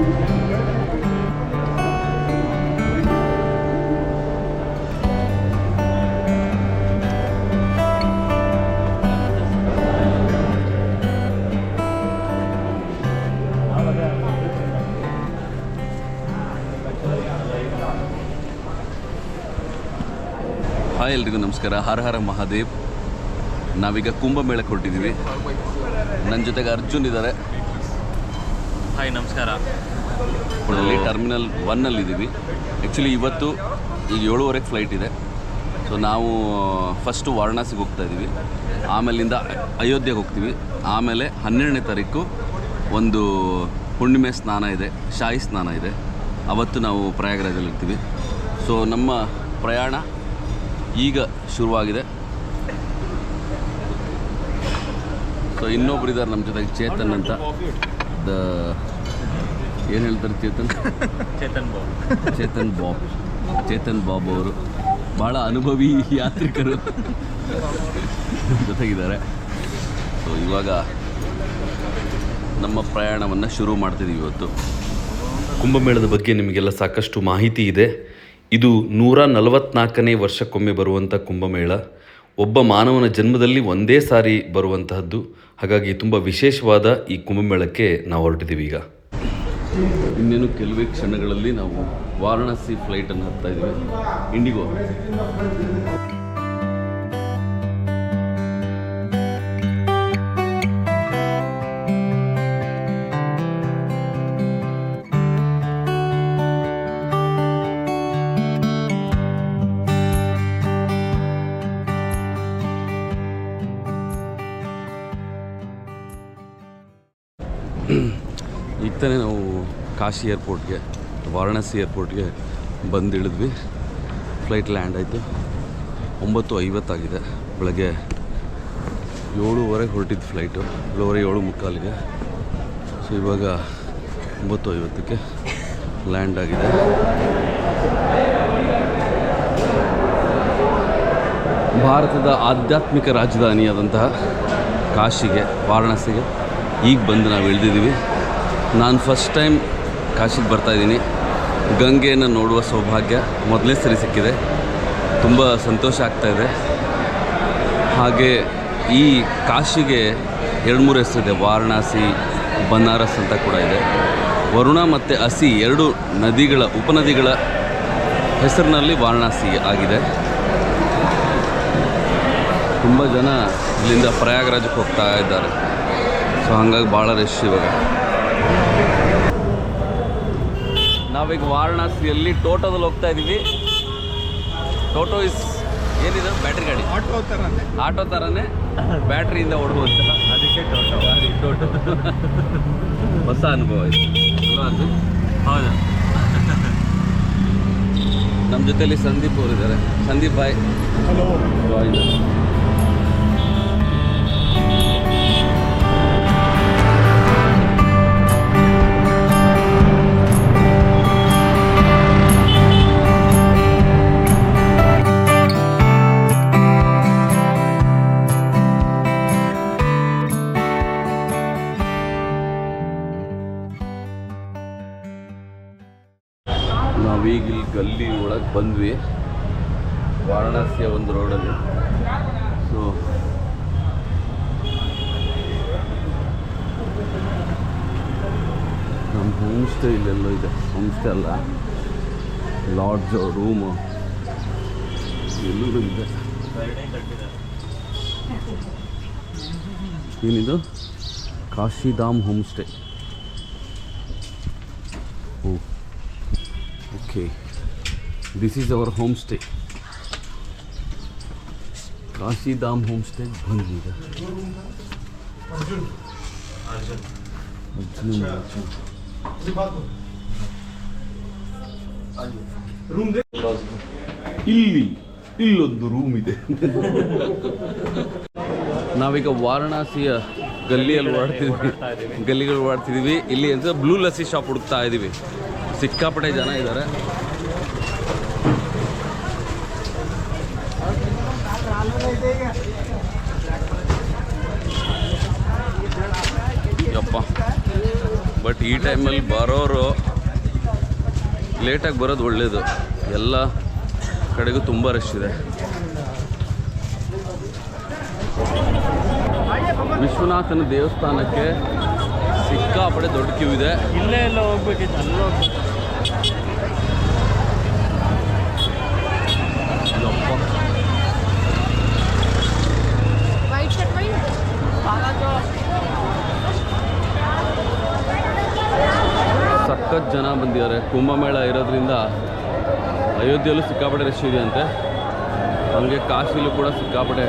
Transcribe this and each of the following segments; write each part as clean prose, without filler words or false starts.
Hi ಎಲ್ರಿಗೂ ನಮಸ್ಕಾರ. ಹರ ಹರ ಮಹಾದೇವ್. ನಾವೀಗ ಕುಂಭಮೇಳಕ್ಕೆ ಹೊರಟಿದ್ದೀವಿ. ನನ್ನ ಜೊತೆಗೆ ಅರ್ಜುನ್ ಇದ್ದಾರೆ. ಹಾಯ್ ನಮಸ್ಕಾರ. ಇಲ್ಲಿ ಟರ್ಮಿನಲ್ 1 ಇದ್ದೀವಿ. ಆ್ಯಕ್ಚುಲಿ ಇವತ್ತು ಈಗ 7:30 ಫ್ಲೈಟ್ ಇದೆ. ಸೊ ನಾವು ಫಸ್ಟು ವಾರಣಾಸಿಗೆ ಹೋಗ್ತಾ ಇದ್ದೀವಿ, ಆಮೇಲಿಂದ ಅಯೋಧ್ಯೆಗೆ ಹೋಗ್ತೀವಿ, ಆಮೇಲೆ 12ನೇ ತಾರೀಕು ಒಂದು ಹುಣ್ಣಿಮೆ ಸ್ನಾನ ಇದೆ, ಶಾಹಿ ಸ್ನಾನ ಇದೆ, ಅವತ್ತು ನಾವು ಪ್ರಯಾಗರಾಜಲ್ಲಿ ಇರ್ತೀವಿ. ಸೊ ನಮ್ಮ ಪ್ರಯಾಣ ಈಗ ಶುರುವಾಗಿದೆ. ಸೊ ಇನ್ನೊಬ್ರು ಇದ್ದಾರೆ ನಮ್ಮ ಜೊತೆಗೆ, ಚೇತನ್ ಅಂತ. ಏನು ಹೇಳ್ತಾರೆ ಚೇತನ್ ಬಾಬು ಅವರು ಭಾಳ ಅನುಭವಿ ಯಾತ್ರಿಕರು ಜೊತೆಗಿದ್ದಾರೆ. ಸೊ ಇವಾಗ ನಮ್ಮ ಪ್ರಯಾಣವನ್ನು ಶುರು ಮಾಡ್ತಿದ್ದೀವಿ ಇವತ್ತು. ಕುಂಭಮೇಳದ ಬಗ್ಗೆ ನಿಮಗೆಲ್ಲ ಸಾಕಷ್ಟು ಮಾಹಿತಿ ಇದೆ. ಇದು 144ನೇ ವರ್ಷಕ್ಕೊಮ್ಮೆ ಬರುವಂಥ ಕುಂಭಮೇಳ. ಒಬ್ಬ ಮಾನವನ ಜನ್ಮದಲ್ಲಿ ಒಂದೇ ಸಾರಿ ಬರುವಂತಹದ್ದು. ಹಾಗಾಗಿ ತುಂಬ ವಿಶೇಷವಾದ ಈ ಕುಂಭಮೇಳಕ್ಕೆ ನಾವು ಹೊರಟಿದ್ದೀವಿ. ಈಗ ಇನ್ನೇನು ಕೆಲವೇ ಕ್ಷಣಗಳಲ್ಲಿ ನಾವು ವಾರಣಾಸಿ ಫ್ಲೈಟನ್ನು ಹತ್ತಾ ಇದ್ದೀವಿ, ಇಂಡಿಗೋ. ಈಗ ತಾನೇ ನಾವು ಕಾಶಿ ಏರ್ಪೋರ್ಟ್ಗೆ, ವಾರಣಾಸಿ ಏರ್ಪೋರ್ಟ್ಗೆ ಬಂದಿಳಿದ್ವಿ. ಫ್ಲೈಟ್ ಲ್ಯಾಂಡ್ ಆಯಿತು. 9:50 ಆಗಿದೆ. ಬೆಳಗ್ಗೆ 7:30 ಹೊರಟಿದ್ದು ಫ್ಲೈಟು, 7:45ಗೆ. ಸೊ ಇವಾಗ 9:50ಕ್ಕೆ ಲ್ಯಾಂಡ್ ಆಗಿದೆ. ಭಾರತದ ಆಧ್ಯಾತ್ಮಿಕ ರಾಜಧಾನಿಯಾದಂತಹ ಕಾಶಿಗೆ, ವಾರಣಾಸಿಗೆ ಈಗ ಬಂದು ನಾವು ಇಳಿದಿದ್ದೀವಿ. ನಾನು ಫಸ್ಟ್ ಟೈಮ್ ಕಾಶಿಗೆ ಬರ್ತಾಯಿದ್ದೀನಿ. ಗಂಗೆಯನ್ನು ನೋಡುವ ಸೌಭಾಗ್ಯ ಮೊದಲನೇ ಸರಿ ಸಿಕ್ಕಿದೆ. ತುಂಬ ಸಂತೋಷ ಆಗ್ತಾಯಿದೆ. ಹಾಗೆ ಈ ಕಾಶಿಗೆ 2-3 ಹೆಸರಿದೆ. ವಾರಣಾಸಿ, ಬನಾರಸ್ ಅಂತ ಕೂಡ ಇದೆ. ವರುಣ ಮತ್ತು ಅಸಿ 2 ನದಿಗಳ ಉಪನದಿಗಳ ಹೆಸರಿನಲ್ಲಿ ವಾರಣಾಸಿ ಆಗಿದೆ. ತುಂಬ ಜನ ಇಲ್ಲಿಂದ ಪ್ರಯಾಗರಾಜಕ್ಕೆ ಹೋಗ್ತಾ ಇದ್ದಾರೆ. ಸೊ ಹಾಗಾಗಿ ಭಾಳ ರಶ್ ಇವಾಗ. ನಾವೀಗ ವಾರಣಾಸಿಯಲ್ಲಿ ಟೋಟೋದಲ್ಲಿ ಹೋಗ್ತಾ ಇದ್ದೀವಿ. ಟೋಟೋ ಏನಿದೆ? ಬ್ಯಾಟ್ರಿ ಗಾಡಿ, ಆಟೋ ಥರನೇ ಬ್ಯಾಟ್ರಿಯಿಂದ ಓಡುವಂಥ, ಅದಕ್ಕೆ ಟೋಟೋ. ಹೊಸ ಅನುಭವ ಇದು ಅಲ್ವಾ ಅದು? ಹೌದು. ನಮ್ಮ ಜೊತೆಯಲ್ಲಿ ಸಂದೀಪ್ ಅವರು ಇದ್ದಾರೆ. ಸಂದೀಪ್ ಬಾಯ್. ಹಲೋ. ನಾವೀಗ ಇಲ್ಲಿ ಗಲ್ಲಿ ಒಳಗೆ ಬಂದ್ವಿ, ವಾರಣಾಸಿಯ ಒಂದು ರೋಡಲ್ಲಿ. ಸೊ ನಮ್ಮ ಹೋಮ್ ಸ್ಟೇ ಇಲ್ಲೆಲ್ಲೋ ಇದೆ. ಹೋಮ್ ಸ್ಟೇ ಅಲ್ಲ, ಲಾಡ್ಜು, ರೂಮು ಎಲ್ಲೂ ಇದೆ. ಏನಿದು? Kashidham home stay. Oh okay, this is our home stay. Kashidham home stay ಬಂದಿದೆ. ಇಲ್ಲೊಂದು ರೂಮ್ ಇದೆ. ನಾವೀಗ ವಾರಣಾಸಿಯ ಗಲ್ಲಿಗಳು ಓಡಾಡ್ತಿದ್ದೀವಿ. ಇಲ್ಲಿ ಅಂತ ಬ್ಲೂ ಲಸ್ಸಿ ಶಾಪ್ ಹುಡುಕ್ತಾ ಇದ್ದೀವಿ. ಸಿಕ್ಕಾಪಟ್ಟೆ ಜನ ಇದ್ದಾರೆ. ಯಪ್ಪ ಬಟ್ ಈ ಟೈಮಲ್ಲಿ ಬರೋರು ಲೇಟಾಗಿ ಬರೋದು ಒಳ್ಳೆಯದು. ಎಲ್ಲ ಕಡೆಗೂ ತುಂಬ ರಶ್ ಇದೆ. ವಿಶ್ವನಾಥನ ದೇವಸ್ಥಾನಕ್ಕೆ ಸಿಕ್ಕಾಪಟ್ಟೆ ದೊಡ್ಡ ಕ್ಯೂ ಇದೆ. ಇಲ್ಲೇ ಎಲ್ಲ ಹೋಗ್ಬೇಕಿತ್ತು, ಅಲ್ಲಿ ಹೋಗ್ಬೇಕು. ಸಖತ್ ಜನ ಬಂದಿದ್ದಾರೆ. ಕುಂಭಮೇಳ ಇರೋದ್ರಿಂದ ಅಯೋಧ್ಯೆಯಲ್ಲೂ ಸಿಕ್ಕಾಪಟ್ಟೆ ರಶ್ ಇದೆ ಅಂತೆ. ಹಾಗೆ ಕಾಶಿಲೂ ಕೂಡ ಸಿಕ್ಕಾಪಟ್ಟೆ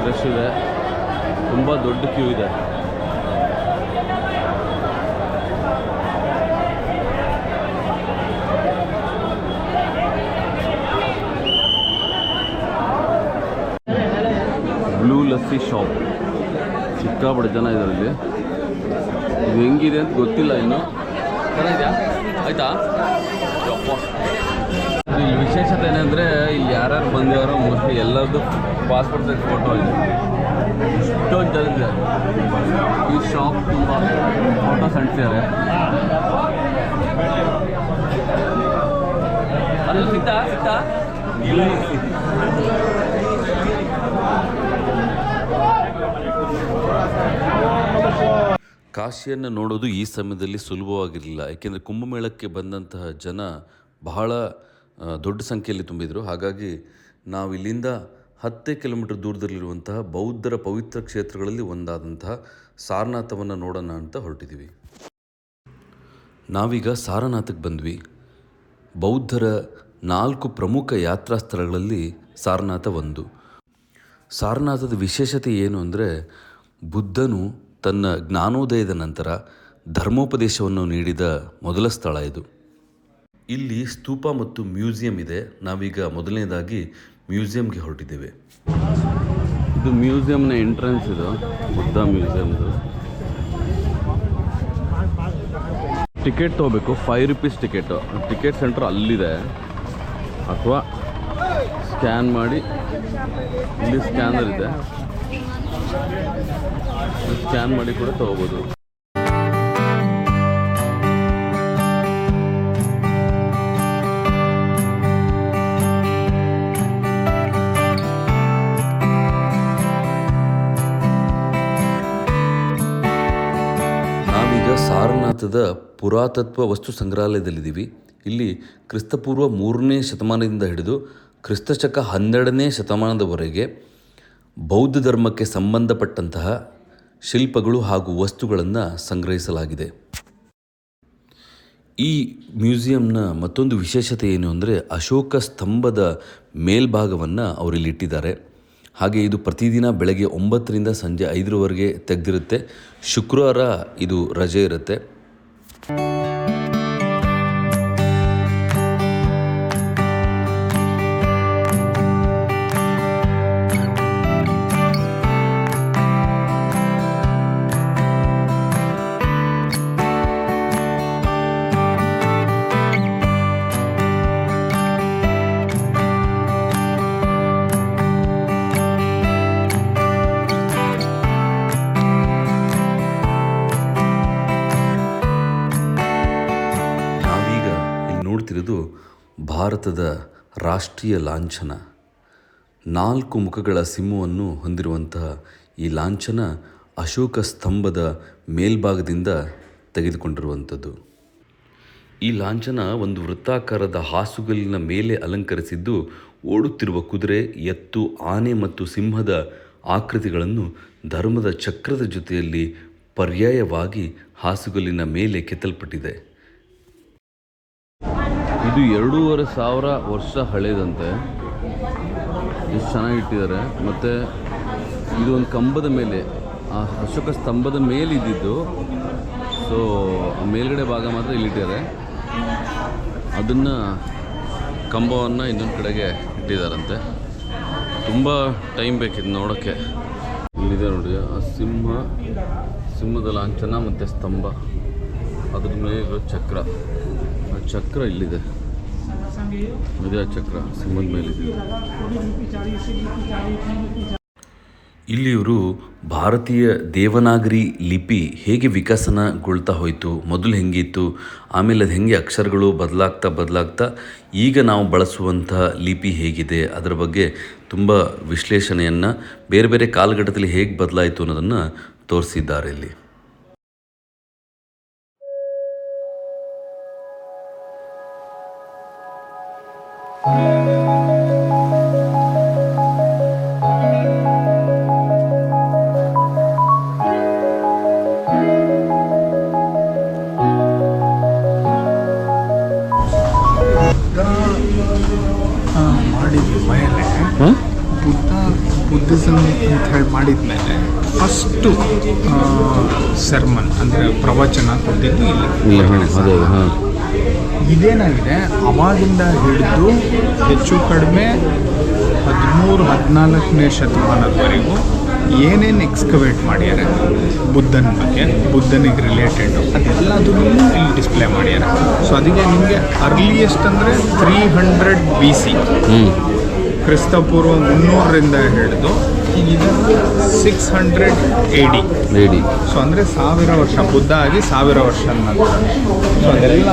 ರಶ್ ಇದೆ. ತುಂಬ ದೊಡ್ಡ ಕ್ಯೂ ಇದೆ. ಬ್ಲೂ ಲಸ್ಸಿ ಶಾಪ್, ಸಿಕ್ಕಾಪಟ್ಟೆ ಜನ ಇದ್ದಾರೆ ಇಲ್ಲಿ. ಇದು ಹೆಂಗಿದೆ ಅಂತ ಗೊತ್ತಿಲ್ಲ ಇನ್ನು. ಚೆನ್ನಾಗಿದೆಯಾ? ಆಯಿತಾ? ಯಪ್ಪ, ಇಲ್ಲಿ ವಿಶೇಷತೆ ಏನಂದರೆ ಇಲ್ಲಿ ಯಾರ್ಯಾರು ಬಂದಿದ್ದಾರೋ ಮೋಸ್ಟ್ಲಿ ಎಲ್ಲರದ್ದು ಪಾಸ್ಪೋರ್ಟ್ ಸೈಜ್ ಫೋಟೋ ಇದೆ. ಇಷ್ಟೊಂದು ಜನ ಇದೆ. ಈ ಶಾಪ್ ತುಂಬ ಫೋಟೋಸ್ ಅಂಟಿದ್ದಾರೆ. ಅಲ್ಲಿ ಸಿಗ್ತಾ ಕಾಶಿಯನ್ನು ನೋಡೋದು ಈ ಸಮಯದಲ್ಲಿ ಸುಲಭವಾಗಿರಲಿಲ್ಲ. ಏಕೆಂದರೆ ಕುಂಭಮೇಳಕ್ಕೆ ಬಂದಂತಹ ಜನ ಬಹಳ ದೊಡ್ಡ ಸಂಖ್ಯೆಯಲ್ಲಿ ತುಂಬಿದರು. ಹಾಗಾಗಿ ನಾವು ಇಲ್ಲಿಂದ 10 ಕಿಲೋಮೀಟರ್ ದೂರದಲ್ಲಿರುವಂತಹ ಬೌದ್ಧರ ಪವಿತ್ರ ಕ್ಷೇತ್ರಗಳಲ್ಲಿ ಒಂದಾದಂತಹ ಸಾರನಾಥವನ್ನು ನೋಡೋಣ ಅಂತ ಹೊರಟಿದ್ದೀವಿ. ನಾವೀಗ ಸಾರನಾಥಕ್ಕೆ ಬಂದ್ವಿ. ಬೌದ್ಧರ 4 ಪ್ರಮುಖ ಯಾತ್ರಾ ಸ್ಥಳಗಳಲ್ಲಿ ಸಾರನಾಥ ಒಂದು. ಸಾರನಾಥದ ವಿಶೇಷತೆ ಏನು ಅಂದರೆ, ಬುದ್ಧನು ತನ್ನ ಜ್ಞಾನೋದಯದ ನಂತರ ಧರ್ಮೋಪದೇಶವನ್ನು ನೀಡಿದ ಮೊದಲ ಸ್ಥಳ ಇದು. ಇಲ್ಲಿ ಸ್ತೂಪ ಮತ್ತು ಮ್ಯೂಸಿಯಂ ಇದೆ. ನಾವೀಗ ಮೊದಲನೇದಾಗಿ ಮ್ಯೂಸಿಯಂಗೆ ಹೊರಟಿದ್ದೇವೆ. ಇದು ಮ್ಯೂಸಿಯಂನ ಎಂಟ್ರೆನ್ಸ್. ಇದು ಬುದ್ಧ ಮ್ಯೂಸಿಯಮ್ದು. ಟಿಕೆಟ್ ತೊಗೋಬೇಕು, 5 ರೂಪೀಸ್ ಟಿಕೆಟು. ಟಿಕೆಟ್ ಸೆಂಟ್ರ್ ಅಲ್ಲಿದೆ, ಅಥವಾ ಸ್ಕ್ಯಾನ್ ಮಾಡಿ, ಇಲ್ಲಿ ಸ್ಕ್ಯಾನರ್ ಇದೆ, ಸ್ಕ್ಯಾನ್ ಮಾಡಿ ಕೂಡ ತೊಗೋಬೋದು. ನಾವೀಗ ಸಾರನಾಥದ ಪುರಾತತ್ವ ವಸ್ತು ಸಂಗ್ರಹಾಲಯದಲ್ಲಿದ್ದೀವಿ. ಇಲ್ಲಿ ಕ್ರಿಸ್ತಪೂರ್ವ 3ನೇ ಶತಮಾನದಿಂದ ಹಿಡಿದು ಕ್ರಿಸ್ತಶಕ 12ನೇ ಶತಮಾನದವರೆಗೆ ಬೌದ್ಧ ಧರ್ಮಕ್ಕೆ ಸಂಬಂಧಪಟ್ಟಂತಹ ಶಿಲ್ಪಗಳು ಹಾಗೂ ವಸ್ತುಗಳನ್ನು ಸಂಗ್ರಹಿಸಲಾಗಿದೆ. ಈ ಮ್ಯೂಸಿಯಂನ ಮತ್ತೊಂದು ವಿಶೇಷತೆ ಏನು ಅಂದರೆ, ಅಶೋಕ ಸ್ತಂಭದ ಮೇಲ್ಭಾಗವನ್ನು ಅವರಿಲ್ಲಿ ಇಟ್ಟಿದ್ದಾರೆ. ಹಾಗೆ ಇದು ಪ್ರತಿದಿನ ಬೆಳಗ್ಗೆ 9ರಿಂದ ಸಂಜೆ 5ರವರೆಗೆ ತೆಗೆದಿರುತ್ತೆ. ಶುಕ್ರವಾರ ಇದು ರಜೆ ಇರುತ್ತೆ. ನೋಡ್ತಿರೋದು ಭಾರತದ ರಾಷ್ಟ್ರೀಯ ಲಾಂಛನ. 4 ಮುಖಗಳ ಸಿಂಹವನ್ನು ಹೊಂದಿರುವಂತಹ ಈ ಲಾಂಛನ ಅಶೋಕ ಸ್ತಂಭದ ಮೇಲ್ಭಾಗದಿಂದ ತೆಗೆದುಕೊಂಡಿರುವಂಥದ್ದು. ಈ ಲಾಂಛನ ಒಂದು ವೃತ್ತಾಕಾರದ ಹಾಸುಗಲ್ಲಿನ ಮೇಲೆ ಅಲಂಕರಿಸಿದ್ದು, ಓಡುತ್ತಿರುವ ಕುದುರೆ, ಎತ್ತು, ಆನೆ ಮತ್ತು ಸಿಂಹದ ಆಕೃತಿಗಳನ್ನು ಧರ್ಮದ ಚಕ್ರದ ಜೊತೆಯಲ್ಲಿ ಪರ್ಯಾಯವಾಗಿ ಹಾಸುಗಲ್ಲಿನ ಮೇಲೆ ಕೆತ್ತಲ್ಪಟ್ಟಿದೆ. ಇದು 2500 ವರ್ಷ ಹಳೇದಂತೆ. ಎಷ್ಟು ಚೆನ್ನಾಗಿಟ್ಟಿದ್ದಾರೆ. ಮತ್ತು ಇದು ಒಂದು ಕಂಬದ ಮೇಲೆ, ಆ ಅಶೋಕ ಸ್ತಂಭದ ಮೇಲೆ ಇದ್ದಿದ್ದು. ಸೊ ಆ ಮೇಲ್ಗಡೆ ಭಾಗ ಮಾತ್ರ ಇಲ್ಲಿಟ್ಟಿದ್ದಾರೆ. ಅದನ್ನು ಕಂಬವನ್ನು ಇನ್ನೊಂದು ಕಡೆಗೆ ಇಟ್ಟಿದ್ದಾರಂತೆ. ತುಂಬ ಟೈಮ್ ಬೇಕಿತ್ತು ನೋಡೋಕ್ಕೆ. ಇಲ್ಲಿದೆ ನೋಡಿ ಆ ಸಿಂಹದ ಲಾಂಛನ ಮತ್ತು ಸ್ತಂಭ, ಅದ್ರ ಮೇಲೆ ಚಕ್ರ. ಆ ಚಕ್ರ ಇಲ್ಲಿದೆ, ಇದೇ ಚಕ್ರ ಸಿಂಹದ ಮೇಲಿದೆ. ಇಲ್ಲಿ ಇವರು ಭಾರತೀಯ ದೇವನಾಗರಿ ಲಿಪಿ ಹೇಗೆ ವಿಕಸನಗೊಳ್ತಾ ಹೋಯಿತು, ಮೊದಲು ಹೆಂಗಿತ್ತು, ಆಮೇಲೆ ಅದು ಹೆಂಗೆ ಅಕ್ಷರಗಳು ಬದಲಾಗ್ತಾ ಈಗ ನಾವು ಬಳಸುವಂಥ ಲಿಪಿ ಹೇಗಿದೆ ಅದರ ಬಗ್ಗೆ ತುಂಬ ವಿಶ್ಲೇಷಣೆಯನ್ನು ಬೇರೆ ಬೇರೆ ಕಾಲಘಟ್ಟದಲ್ಲಿ ಹೇಗೆ ಬದಲಾಯಿತು ಅನ್ನೋದನ್ನು ತೋರಿಸಿದ್ದಾರೆ ಇಲ್ಲಿ. ಮಾಡಿದ ಮೇಲೆ ಬುದ್ಧಿಸಮ್ ಅಂತ ಹೇಳಿ ಮಾಡಿದ ಮೇಲೆ ಫಸ್ಟು ಸರ್ಮನ್ ಅಂದರೆ ಪ್ರವಚನ ಕೊಟ್ಟಿದ್ದು ಇಲ್ಲಿ. ಇದೇನಾಗಿದೆ, ಅವಾಗಿಂದ ಹಿಡಿದು ಹೆಚ್ಚು ಕಡಿಮೆ 13-14ನೇ ಶತಮಾನದವರೆಗೂ ಏನೇನು ಎಕ್ಸ್ಕವೇಟ್ ಮಾಡ್ಯಾರೆ ಬುದ್ಧನ ಬಗ್ಗೆ, ಬುದ್ಧನಿಗೆ ರಿಲೇಟೆಡ್ ಅದೆಲ್ಲದನ್ನು ಇಲ್ಲಿ ಡಿಸ್ಪ್ಲೇ ಮಾಡ್ಯಾರ. ಸೊ ಅದಕ್ಕೆ ನಿಮಗೆ ಅರ್ಲಿಯೆಸ್ಟ್ ಅಂದರೆ 300 BC, ಕ್ರಿಸ್ತಪೂರ್ವ 300ರಿಂದ ಹಿಡಿದು ಇದನ್ನು 600 AD. ಸೊ ಅಂದರೆ 1000 ವರ್ಷ, ಬುದ್ಧ ಆಗಿ 1000 ವರ್ಷ ನಂತರ. ಸೊ ಅದೆಲ್ಲ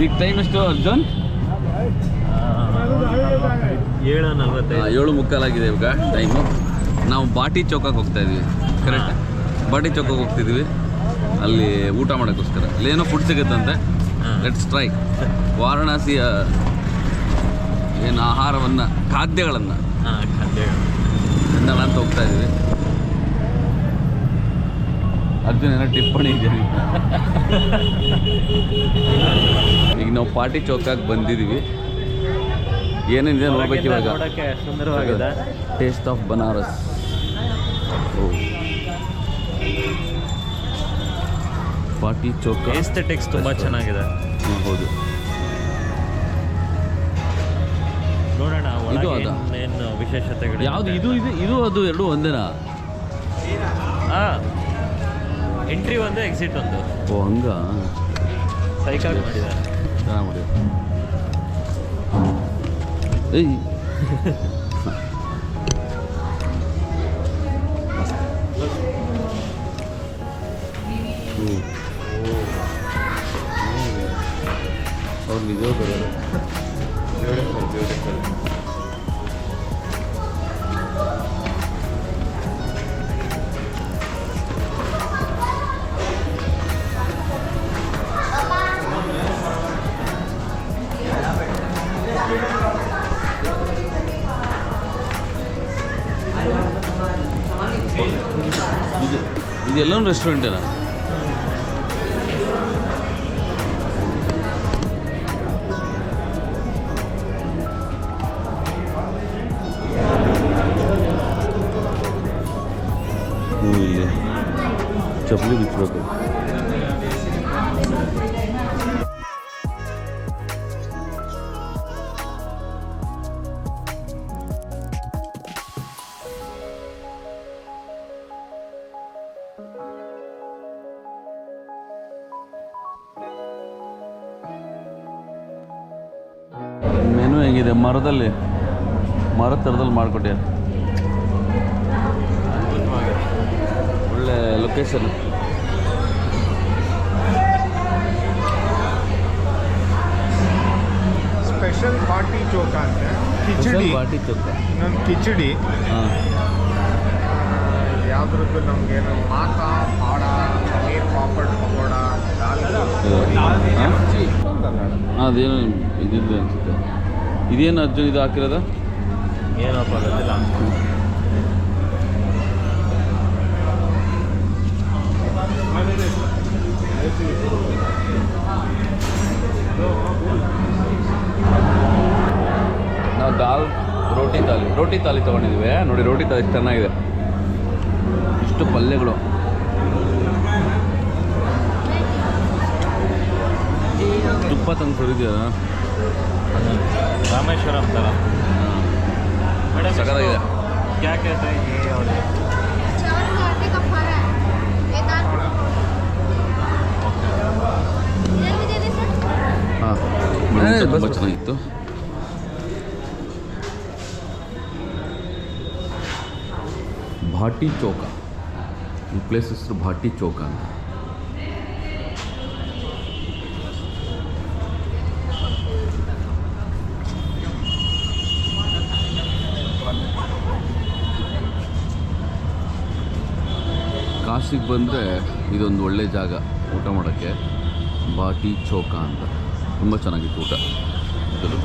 ಈಗ ಟೈಮ್ ಎಷ್ಟು ಅರ್ಜುನ್? 7:45 ಇವಾಗ ಟೈಮು. ನಾವು ಬಾಟಿ ಚೌಕಕ್ಕೆ ಹೋಗ್ತಾ ಇದ್ವಿ, ಕರೆಕ್ಟ್? ಬಾಟಿ ಚೌಕಕ್ಕೆ ಹೋಗ್ತಿದ್ವಿ, ಅಲ್ಲಿ ಊಟ ಮಾಡೋಕ್ಕೋಸ್ಕರ. ಅಲ್ಲೇನೋ ಫುಡ್ ಸಿಗುತ್ತಂತೆ, ಲೆಟ್ಸ್ ಟ್ರೈ. ವಾರಣಾಸಿಯ ಏನು ಆಹಾರವನ್ನು, ಖಾದ್ಯಗಳನ್ನು ತಿನ್ನೋಣ ಅಂತ ಹೋಗ್ತಾ ಇದ್ವಿ. ಅರ್ಜುನ್ ಏನೋ ಟಿಪ್ಪಣಿ ಇದೆ. ಈಗ ನಾವು ಪಾಟಿ ಚೌಕಾಗಿ ಬಂದಿದ್ದೀವಿ. ಏನೇನಿದೆ ನೋಡ್ಬೇಕು ಇವಾಗ. ಸುಂದರವಾಗಿದೆ. Taste of Banaras. ಪಾಟಿ ಚೌಕ ಎಸ್ಥೆಟಿಕ್ಸ್ ತುಂಬ ಚೆನ್ನಾಗಿದೆ. ಹೌದು, ನೋಡೋಣ ಇದು ಅದ ಏನು ವಿಶೇಷತೆಗಳು. ಯಾವುದು ಇದು ಇದು ಇದು ಅದು ಎರಡು ಒಂದೇನಾ? ಎಂಟ್ರಿ ಒಂದು, ಎಕ್ಸಿಟ್ ಒಂದು. ಓ ಹಂಗ ಸೈಕಾಗಿ ಮಾಡಿದ್ದಾರೆ, ಚೆನ್ನಾಗಿ ಮಾಡಿದ್ದಾರೆ. ಏಯ್ ಅವ್ರು ನಿಜ ಬರೋಲ್ಲ. ಇದೆಲ್ಲವೂ ರೆಸ್ಟೋರೆಂಟೇನಾ? ಇಲ್ಲಿ ಚಪ್ಪಲಿ ಬಿಚ್ಚಬೇಕು. ಮೆನು ಹೇಗಿದೆ? ಮರದ ಥರದಲ್ಲಿ ಮಾಡಿಕೊಟ್ಟೆ. ಒಳ್ಳೆ ಲೊಕೇಶನ್. ಸ್ಪೆಷಲ್ ಬಾಟಿ ಚೋಕ ಅಂತ ಕಿಚಡಿ. ಬಾಟಿ ಚೊಕ್ಕ. ಇನ್ನೊಂದು ಕಿಚಡಿ ಹಾಂ. ಯಾವುದ್ರದ್ದು ನಮಗೇನು ಮಾತಾ ಪಾಡ ಪನ್ನೀರ್ ಪಾಪಡ್ ಪಕೋಡ ಅದೇನು ಇದಿದೆ ಅನಿಸುತ್ತೆ. ಇದೇನು ಅರ್ಜುನ್ ಇದು ಹಾಕಿರೋದ? ಏನಪ್ಪ ಗೊತ್ತಿಲ್ಲ. ನಾವು ರೋಟಿ ತಾಲಿ ತೊಗೊಂಡಿದ್ದೀವಿ ನೋಡಿ. ರೋಟಿ ತಾಲಿ ಎಷ್ಟು ಚೆನ್ನಾಗಿದೆ. ಇಷ್ಟು ಪಲ್ಯಗಳು. ತುಪ್ಪ ತಂದು ಸುರಿದ್ಯಾ? ರಾಮೇಶ್ವರಂ ಥರ. ಮೇಡಮ್ ಸಕತ್ತಾಗಿದೆ. ಕ್ಯಾ ಕೇಳ್ತಾ ಇದ್ದೀವಿ ಅವ್ರಿಗೆ? ಹಾಂ, ತುಂಬ ಚೆನ್ನಾಗಿತ್ತು. ಭಾಟಿ ಚೌಕ. ಈ ಪ್ಲೇಸ್ ಹೆಸರು ಭಾಟಿ ಚೌಕ ಅಂತ. ಕಾಶಿಗೆ ಬಂದರೆ ಇದೊಂದು ಒಳ್ಳೆ ಜಾಗ ಊಟ ಮಾಡೋಕ್ಕೆ. ಬಾಟಿ ಚೌಕ ಅಂತ. ತುಂಬ ಚೆನ್ನಾಗಿತ್ತು ಊಟ. ಇದು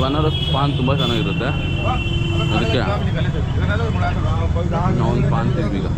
ಬನಾರಸ್ ಪಾನ್ ತುಂಬ ಚೆನ್ನಾಗಿರುತ್ತೆ. ಅದಕ್ಕೆ ನಾವೊಂದು ಪಾನ್ ತಿಂದ್ವಿ ಈಗ.